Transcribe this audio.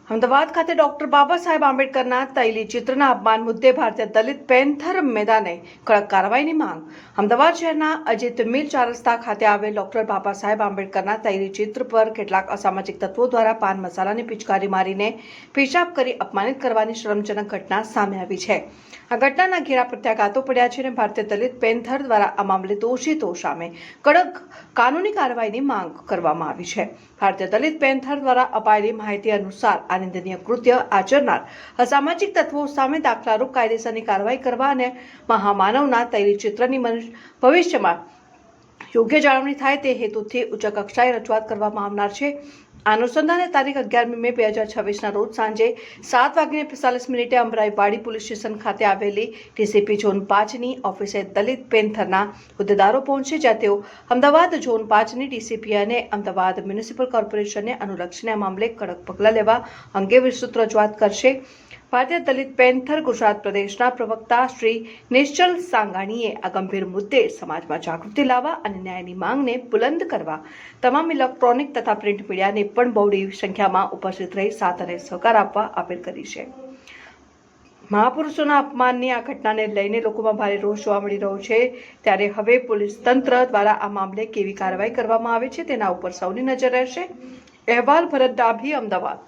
અમદાવાદ ખાતે ડોક્ટર બાબા સાહેબ આંબેડકરના તૈલી ચિત્રના અપમાન મુદ્દે ભારતીય દલિત પેન્થર મેદાને કડક કાર્યવાહીની માંગ. અમદાવાદ શહેરના અજીત મિલ ચાર રસ્તા ખાતે આવેલ ડોક્ટર બાબા સાહેબ આંબેડકરના તૈલી ચિત્ર પર કેટલાક અસામાજિક તત્વો દ્વારા પાન મસાલાની પિચકારી મારીને પેશાબ કરી અપમાનિત કરવાની શરમજનક ઘટના સામે આવી છે. આ ઘટનાના ઘેરા પ્રત્યાઘાતો પડ્યા છે અને ભારતીય દલિત પેન્થર દ્વારા આ મામલે દોષિતો સામે કડક કાનૂની કાર્યવાહીની માંગ કરવામાં આવી છે. ભારતીય દલિત પેન્થર દ્વારા અપાયેલી માહિતી અનુસાર આ નિંદનીય કૃત્ય આચરનાર અસામાજિક તત્વો સામે દાખલારૂપ કાયદેસરની કાર્યવાહી કરવા અને મહામાનવના તૈલી ચિત્રની ભવિષ્યમાં યોગ્ય જાળવણી થાય તે હેતુથી ઉચ્ચ કક્ષાએ રજૂઆત કરવામાં આવનાર છે. આ અનુસંધાને તારીખ 11 મે 2026ના રોજ સાંજે 7:45 અમરાઈવાડી પોલીસ સ્ટેશન ખાતે આવેલી ડીસીપી ઝોન 5ની ઓફિસે દલિત પેન્થરના હોદ્દેદારો પહોંચે, જ્યાં તેઓ અમદાવાદ ઝોન 5ની ડીસીપી અને અમદાવાદ મ્યુનિસિપલ કોર્પોરેશનને અનુલક્ષીને આ મામલે કડક પગલાં લેવા અંગે વિસ્તૃત રજૂઆત કરશે. ભારતીય દલિત પેન્થર ગુજરાત પ્રદેશના પ્રવક્તા શ્રી નિશ્ચલ સાંગાણીએ આ ગંભીર મુદ્દે સમાજમાં જાગૃતિ લાવવા અને ન્યાયની માંગને બુલંદ કરવા તમામ ઇલેક્ટ્રોનિક તથા પ્રિન્ટ મીડિયાને પણ બહોળી સંખ્યામાં ઉપસ્થિત રહી સાથ અને સહકાર આપવા અપીલ કરી છે. મહાપુરુષોના અપમાનની આ ઘટનાને લઈને લોકોમાં ભારે રોષ જોવા મળી રહ્યો છે, ત્યારે હવે પોલીસ તંત્ર દ્વારા આ મામલે કેવી કાર્યવાહી કરવામાં આવે છે તેના ઉપર સૌની નજર રહેશે. અહેવાલ ભરત ડાભી, અમદાવાદ.